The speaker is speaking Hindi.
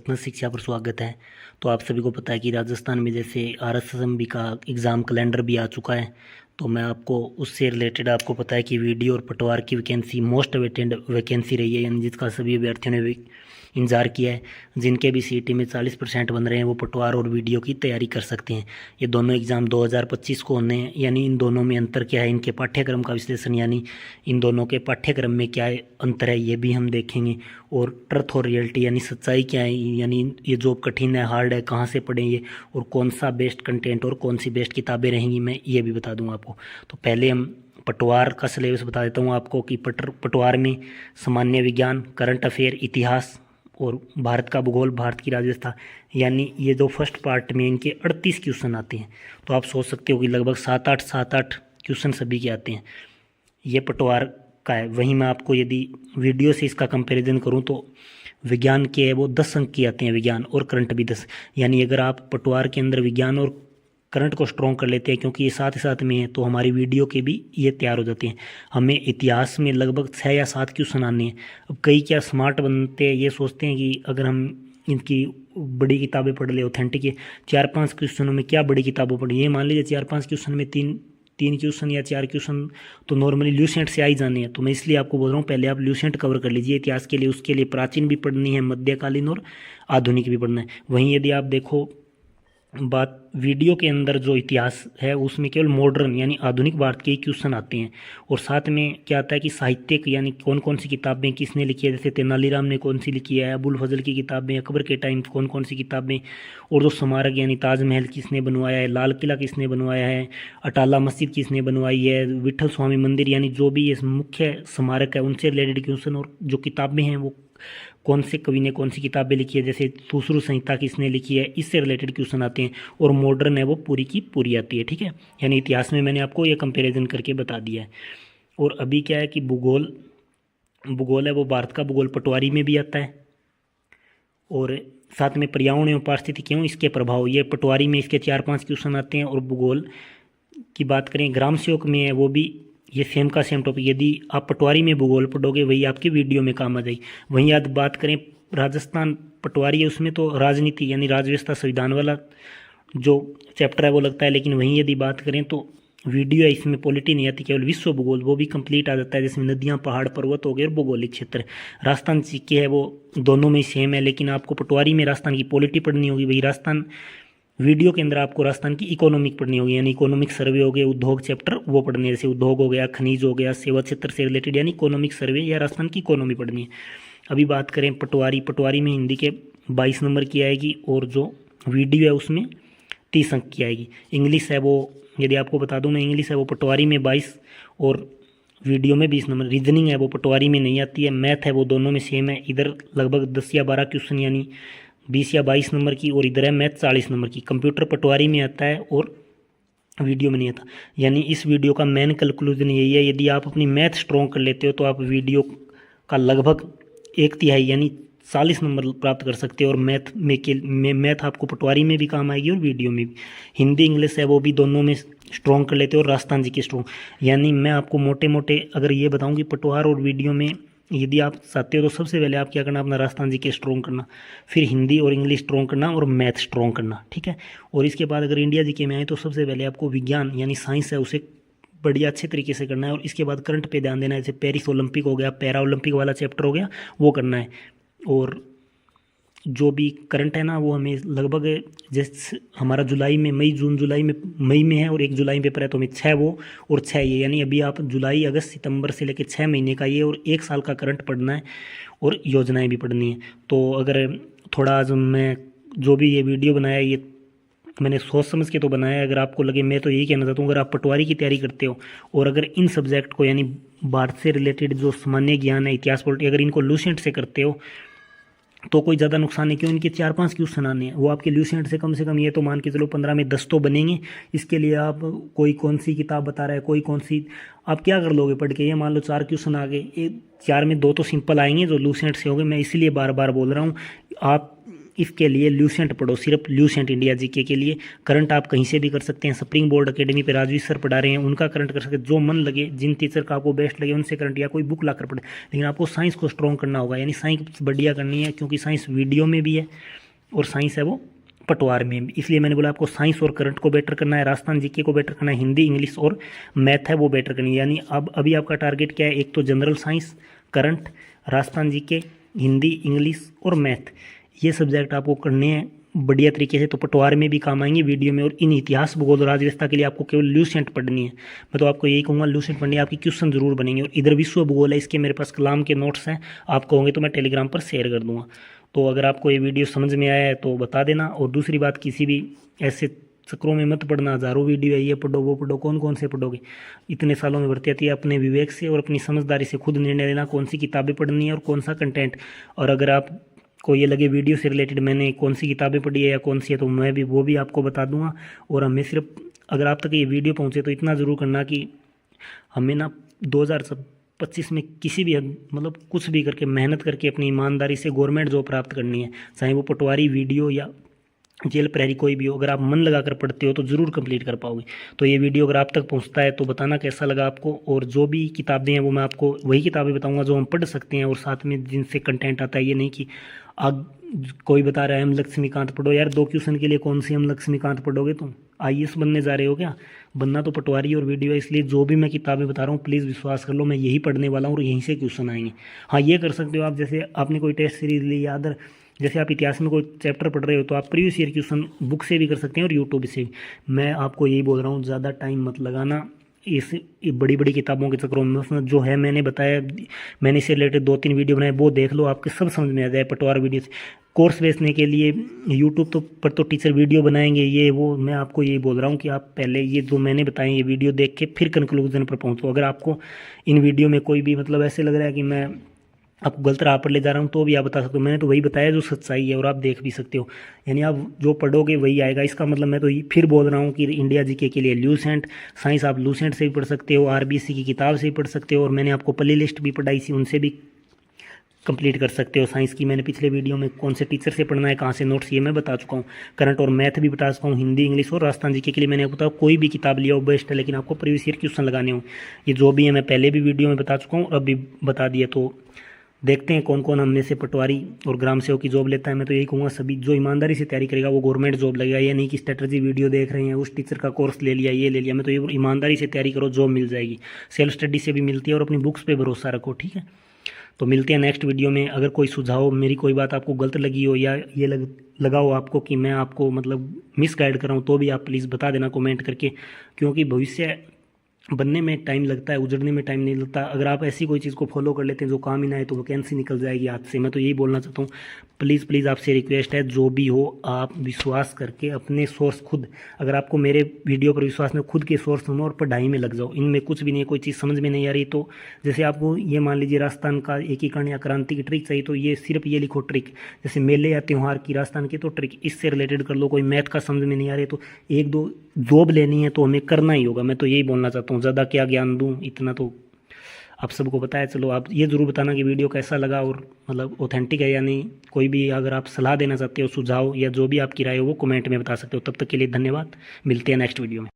टेक्निकल शिक्षा पर स्वागत है। तो आप सभी को पता है कि राजस्थान में जैसे RSSMB का एग्ज़ाम कैलेंडर भी आ चुका है। तो मैं आपको उससे रिलेटेड आपको पता है कि वीडियो और पटवार की वैकेंसी मोस्ट अवेटेड वैकेंसी रही है, यानी जिसका सभी अभ्यर्थियों ने भी इंतज़ार किया है। जिनके भी CET में 40% बन रहे हैं वो पटवार और वीडियो की तैयारी कर सकते हैं। ये दोनों एग्ज़ाम 2025 को होने हैं। यानी इन दोनों में अंतर क्या है, इनके पाठ्यक्रम का विश्लेषण, यानी इन दोनों के पाठ्यक्रम में क्या अंतर है ये भी हम देखेंगे। और ट्रुथ और रियलिटी यानी सच्चाई क्या है, यानी ये जॉब कठिन है, हार्ड है, कहाँ से पढ़ें ये, और कौन सा बेस्ट कंटेंट और कौन सी बेस्ट किताबें रहेंगी, मैं ये भी बता दूंगा आपको। तो पहले हम पटवार का सिलेबस बता देता हूँ आपको कि पटवार में सामान्य विज्ञान, करंट अफेयर, इतिहास और भारत का भूगोल, भारत की राज्यवस्था, यानी ये जो फर्स्ट पार्ट में इनके 38 क्वेश्चन आते हैं। तो आप सोच सकते हो कि लगभग 7-8 क्वेश्चन सभी के आते हैं। ये पटवार का है। वहीं मैं आपको यदि वीडियो से इसका कंपैरिजन करूं तो विज्ञान के है वो 10 अंक के आते हैं, विज्ञान, और करंट भी 10। यानी अगर आप पटवार के अंदर विज्ञान और करंट को स्ट्रॉन्ग कर लेते हैं, क्योंकि ये साथ ही साथ में है, तो हमारी वीडियो के भी ये तैयार हो जाते हैं। हमें इतिहास में लगभग 6 या 7 क्वेश्चन आने हैं। अब कई क्या स्मार्ट बनते हैं, ये सोचते हैं कि अगर हम इनकी बड़ी किताबें पढ़ ले, ऑथेंटिक है, 4-5 क्वेश्चनों में क्या बड़ी किताबें पढ़ी, ये मान लीजिए 4-5 क्वेश्चन में तीन क्वेश्चन या 4 क्वेश्चन तो नॉर्मली ल्यूसेंट से आ ही जाने हैं। तो मैं इसलिए आपको बोल रहा हूँ पहले आप ल्यूसेंट कवर कर लीजिए इतिहास के लिए। उसके लिए प्राचीन भी पढ़नी है, मध्यकालीन और आधुनिक भी पढ़ना है। वहीं यदि आप देखो बात वीडियो के अंदर जो इतिहास है उसमें केवल मॉडर्न यानी आधुनिक भारत के ही क्वेश्चन आते हैं। और साथ में क्या आता है कि साहित्यिक यानी कौन कौन सी किताबें किसने लिखी है, जैसे तेनालीराम ने कौन सी लिखी है, अबुल फजल की किताबें, अकबर के टाइम कौन कौन सी किताबें, और जो स्मारक यानी ताजमहल किसने बनवाया है, लाल किला किसने बनवाया है, अटाला मस्जिद किसने बनवाई है, विठल स्वामी मंदिर, यानी जो भी ये मुख्य स्मारक है उनसे रिलेटेड क्वेश्चन, और जो किताबें हैं वो कौन से कवि ने कौन सी किताबें लिखी है, जैसे सुश्रुत संहिता किसने लिखी है, इससे रिलेटेड क्वेश्चन आते हैं। और मॉडर्न है वो पूरी की पूरी आती है, ठीक है। यानी इतिहास में मैंने आपको ये कंपैरिजन करके बता दिया है। और अभी क्या है कि भूगोल है वो भारत का भूगोल पटवारी में भी आता है। और साथ में पर्यावरण एवं पारिस्थितिकी एवं इसके प्रभाव, ये पटवारी में इसके 4-5 क्वेश्चन आते हैं। और भूगोल की बात करें ग्राम सेवक में है वो भी ये सेम का सेम टॉपिक, यदि आप पटवारी में भूगोल पढ़ोगे वही आपकी वीडियो में काम आ जाएगी। वहीं आज बात करें राजस्थान पटवारी है उसमें तो राजनीति यानी राज्यव्यवस्था संविधान वाला जो चैप्टर है वो लगता है। लेकिन वहीं यदि बात करें तो वीडियो है इसमें पॉलिटी नहीं आती, केवल विश्व भूगोल वो भी कंप्लीट आ जाता है, जिसमें नदियाँ, पहाड़, पर्वत हो गए और भौगोलिक क्षेत्र। राजस्थान के है वो दोनों में सेम है, लेकिन आपको पटवारी में राजस्थान की पॉलिटी पढ़नी होगी। वही राजस्थान वीडियो के अंदर आपको राजस्थान की इकोनॉमिक पढ़नी होगी, यानी इकोनॉमिक सर्वे हो गए, उद्योग चैप्टर वो पढ़नी है, जैसे उद्योग हो गया, खनिज हो गया, सेवा क्षेत्र से रिलेटेड, यानी इकोनॉमिक सर्वे या राजस्थान की इकोनॉमी पढ़नी है। अभी बात करें पटवारी में हिंदी के 22 नंबर की आएगी, और जो वीडियो है उसमें 30 अंक की आएगी। इंग्लिश है वो, यदि आपको बता दूं मैं, इंग्लिश है वो पटवारी में 22 और वीडियो में 20 नंबर। रीजनिंग है वो पटवारी में नहीं आती है। मैथ है वो दोनों में सेम है, इधर लगभग 10 या 12 क्वेश्चन यानी 20 या 22 नंबर की, और इधर है मैथ 40 नंबर की। कंप्यूटर पटवारी में आता है और वीडियो में नहीं आता। यानी इस वीडियो का मेन कंक्लूजन यही है, यदि आप अपनी मैथ स्ट्रॉन्ग कर लेते हो तो आप वीडियो का लगभग 1/3 यानी 40 नंबर प्राप्त कर सकते हो। और मैथ आपको पटवारी में भी काम आएगी और वीडियो में भी। हिंदी इंग्लिश है वो भी दोनों में स्ट्रॉन्ग कर लेते हो, और राजस्थान जी की स्ट्रॉन्ग। यानी मैं आपको मोटे मोटे अगर ये बताऊं कि पटवार और वीडियो में यदि आप चाहते हो तो सबसे पहले आप क्या करना, अपना राजस्थान जी के स्ट्रॉन्ग करना, फिर हिंदी और इंग्लिश स्ट्रॉन्ग करना, और मैथ स्ट्रॉन्ग करना, ठीक है। और इसके बाद अगर इंडिया जी के में आए तो सबसे पहले आपको विज्ञान यानी साइंस है उसे बढ़िया अच्छे तरीके से करना है। और इसके बाद करंट पे ध्यान देना है, जैसे पेरिस ओलंपिक हो गया, पैरा ओलंपिक वाला चैप्टर हो गया, वो करना है। और जो भी करंट है ना वो हमें लगभग जैसे हमारा मई में है, और 1 जुलाई में पेपर है, तो हमें 6 वो और 6 ये, यानी अभी आप जुलाई, अगस्त, सितंबर से लेकर 6 महीने का ये और 1 साल का करंट पढ़ना है, और योजनाएं भी पढ़नी है। तो अगर थोड़ा आज मैं जो भी ये वीडियो बनाया ये मैंने सोच समझ के तो बनाया है। अगर आपको लगे, मैं तो यही कहना चाहता हूँ, अगर आप पटवारी की तैयारी करते हो और अगर इन सब्जेक्ट को यानी भारत से रिलेटेड जो सामान्य ज्ञान है, इतिहास, पॉलिटी, अगर इनको लूसेंट से करते हो तो कोई ज़्यादा नुकसान नहीं। क्यों, इनके 4-5 क्वेश्चन आने हैं, वो आपके ल्यूसेंट से कम ये तो मान के चलो 15 में 10 तो बनेंगे। इसके लिए आप कोई कौन सी किताब बता रहा है, कोई कौन सी, आप क्या कर लोगे पढ़ के, ये मान लो 4 क्वेश्चन आ गए, 4 में 2 तो सिंपल आएंगे जो लूसेंट से होंगे। मैं इसीलिए बार बार बोल रहा हूँ, आप इसके लिए ल्यूसेंट पढ़ो, सिर्फ ल्यूसेंट इंडिया जीके के लिए। करंट आप कहीं से भी कर सकते हैं, स्प्रिंग बोर्ड एकेडमी पे राजवीर सर पढ़ा रहे हैं, उनका करंट कर सकते हैं, जो मन लगे, जिन टीचर का आपको बेस्ट लगे उनसे करंट, या कोई बुक लाकर पढ़े। लेकिन आपको साइंस को स्ट्रॉन्ग करना होगा, यानी साइंस बढ़िया करनी है, क्योंकि साइंस वीडियो में भी है और साइंस है वो पटवार में भी। इसलिए मैंने बोला आपको साइंस और करंट को बेटर करना है, राजस्थान जीके को बेटर करना है, हिंदी इंग्लिश और मैथ है वो बेटर करनी है। यानी अब अभी आपका टारगेट क्या है, एक तो general science, current, Rajasthan GK, Hindi English और मैथ, ये सब्जेक्ट आपको करने हैं बढ़िया तरीके से, तो पटवार में भी काम आएंगे, वीडियो में। और इन इतिहास भूगोल और राजव्यवस्था के लिए आपको केवल ल्यूसेंट पढ़नी है। मैं तो आपको यही कहूँगा ल्यूसेंट पढ़नी है, आपकी क्वेश्चन जरूर बनेंगे। और इधर विश्व भूगोल है, इसके मेरे पास कलाम के नोट्स हैं, आप कहोगे तो मैं टेलीग्राम पर शेयर कर दूँगा। तो अगर आपको ये वीडियो समझ में आया है तो बता देना। और दूसरी बात, किसी भी ऐसे चक्रों में मत पढ़ना, हज़ारों वीडियो है, ये पढ़ो वो पढ़ो, कौन कौन से पढ़ोगे, इतने सालों में भर्ती आती है। अपने विवेक से और अपनी समझदारी से खुद निर्णय लेना कौन सी किताबें पढ़नी है और कौन सा कंटेंट। और अगर आप को ये लगे वीडियो से रिलेटेड मैंने कौन सी किताबें पढ़ी है या कौन सी है, तो मैं भी वो भी आपको बता दूंगा। और हमें सिर्फ, अगर आप तक ये वीडियो पहुँचे तो इतना ज़रूर करना कि हमें ना 2025 में किसी भी मतलब कुछ भी करके मेहनत करके अपनी ईमानदारी से गवर्नमेंट जॉब प्राप्त करनी है, चाहे वो पटवारी, वीडियो या जेल प्रहरी कोई भी हो। अगर आप मन लगा कर पढ़ते हो तो ज़रूर कंप्लीट कर पाओगे। तो ये वीडियो अगर आप तक पहुंचता है तो बताना कैसा लगा आपको। और जो भी किताबें हैं वो मैं आपको वही किताबें बताऊंगा जो हम पढ़ सकते हैं, और साथ में जिनसे कंटेंट आता है। ये नहीं कि अब कोई बता रहा है हम लक्ष्मीकांत पढ़ो, यार 2 क्वेश्चन के लिए कौन सी हम लक्ष्मीकांत पढ़ोगे, तुम आईएएस बनने जा रहे हो क्या? बनना तो पटवारी और वीडियो है। इसलिए जो भी मैं किताबें बता रहा हूँ प्लीज़ विश्वास कर लो, मैं यही पढ़ने वाला हूँ और यहीं से क्वेश्चन आएंगे। हाँ, ये कर सकते हो आप, जैसे आपने कोई टेस्ट सीरीज ली या अदर, जैसे आप इतिहास में कोई चैप्टर पढ़ रहे हो तो आप प्रीवियस ईयर क्वेश्चन बुक से भी कर सकते हैं और यूट्यूब से भी। मैं आपको यही बोल रहा हूँ, ज़्यादा टाइम मत लगाना इस बड़ी बड़ी किताबों के चक्रों में। उसमें जो है मैंने बताया, मैंने इससे रिलेटेड 2-3 वीडियो बनाए, वो देख लो, आपके सब समझ में आ जाए। पटवार वीडियो से कोर्स बेचने के लिए यूट्यूब तो पर तो टीचर वीडियो बनाएंगे, ये वो। मैं आपको यही बोल रहा हूँ कि आप पहले ये जो मैंने बताए ये वीडियो देख के फिर कंक्लूजन पर पहुँचो। अगर आपको इन वीडियो में कोई भी मतलब ऐसे लग रहा है कि मैं आपको गलत राह पर ले जा रहा हूँ तो भी आप बता सकते हो, मैंने तो वही बताया जो सच्चाई है, और आप देख भी सकते हो। यानी आप जो पढ़ोगे वही आएगा। इसका मतलब मैं तो फिर बोल रहा हूँ कि इंडिया जीके के लिए ल्यूसेंट साइंस आप ल्यूसेंट से भी पढ़ सकते हो, आरबीसी की किताब से भी पढ़ सकते हो, और मैंने आपको प्ले लिस्ट भी पढ़ाई थी उनसे भी कंप्लीट कर सकते हो। साइंस की मैंने पिछले वीडियो में कौन से टीचर से पढ़ना है, कहाँ से नोट्स, ये मैं बता चुका हूँ। करंट और मैथ भी बता चुका हूँ, हिंदी इंग्लिश और राजस्थान जीके के लिए मैंने बताया कोई भी किताब लिया हो बेस्ट है, लेकिन आपको प्रीवियस ईयर क्वेश्चन लगाने हो। ये जो भी है मैं पहले भी वीडियो में बता चुका हूँ, अब भी बता दिया। तो देखते हैं कौन कौन हम में से पटवारी और ग्राम सेवक की जॉब लेता है। मैं तो यही कहूँगा सभी जो ईमानदारी से तैयारी करेगा वो गवर्नमेंट जॉब लगेगा। ये नहीं कि स्ट्रेटजी वीडियो देख रहे हैं, उस टीचर का कोर्स ले लिया, ये ले लिया। मैं तो ये ईमानदारी से तैयारी करो, जॉब मिल जाएगी। सेल्फ स्टडी से भी मिलती है, और अपनी बुक्स पे भरोसा रखो, ठीक है। तो मिलते हैं नेक्स्ट वीडियो में। अगर कोई सुझाव, मेरी कोई बात आपको गलत लगी हो या ये लगा हो आपको कि मैं आपको मतलब मिस गाइड कर रहा हूँ, तो भी आप प्लीज़ बता देना कमेंट करके, क्योंकि भविष्य बनने में टाइम लगता है, उजड़ने में टाइम नहीं लगता। अगर आप ऐसी कोई चीज़ को फॉलो कर लेते हैं जो काम ही ना है तो वैकेंसी निकल जाएगी हाथ से। मैं तो यही बोलना चाहता हूँ, प्लीज़ आपसे रिक्वेस्ट है, जो भी हो आप विश्वास करके अपने सोर्स खुद, अगर आपको मेरे वीडियो पर विश्वास नहीं, खुद के सोर्स सुनो और पढ़ाई में लग जाओ। इनमें कुछ भी नहीं है, कोई चीज़ समझ में नहीं आ रही तो जैसे आपको ये मान लीजिए राजस्थान का एकीकरण या क्रांति की ट्रिक चाहिए, तो ये सिर्फ ये लिखो ट्रिक, जैसे मेले या त्यौहार की राजस्थान की तो ट्रिक, इससे रिलेटेड कर लो। कोई मैथ का समझ में नहीं आ रही तो 1-2 जॉब लेनी है तो हमें करना ही होगा। मैं तो यही बोलना चाहता हूँ, ज़्यादा क्या ज्ञान दूँ, इतना तो आप सबको पता है। चलो, आप ये ज़रूर बताना कि वीडियो कैसा लगा और मतलब ऑथेंटिक है या नहीं। कोई भी अगर आप सलाह देना चाहते हो, सुझाव या जो भी आपकी राय हो वो कमेंट में बता सकते हो। तब तक के लिए धन्यवाद, मिलते हैं नेक्स्ट वीडियो में।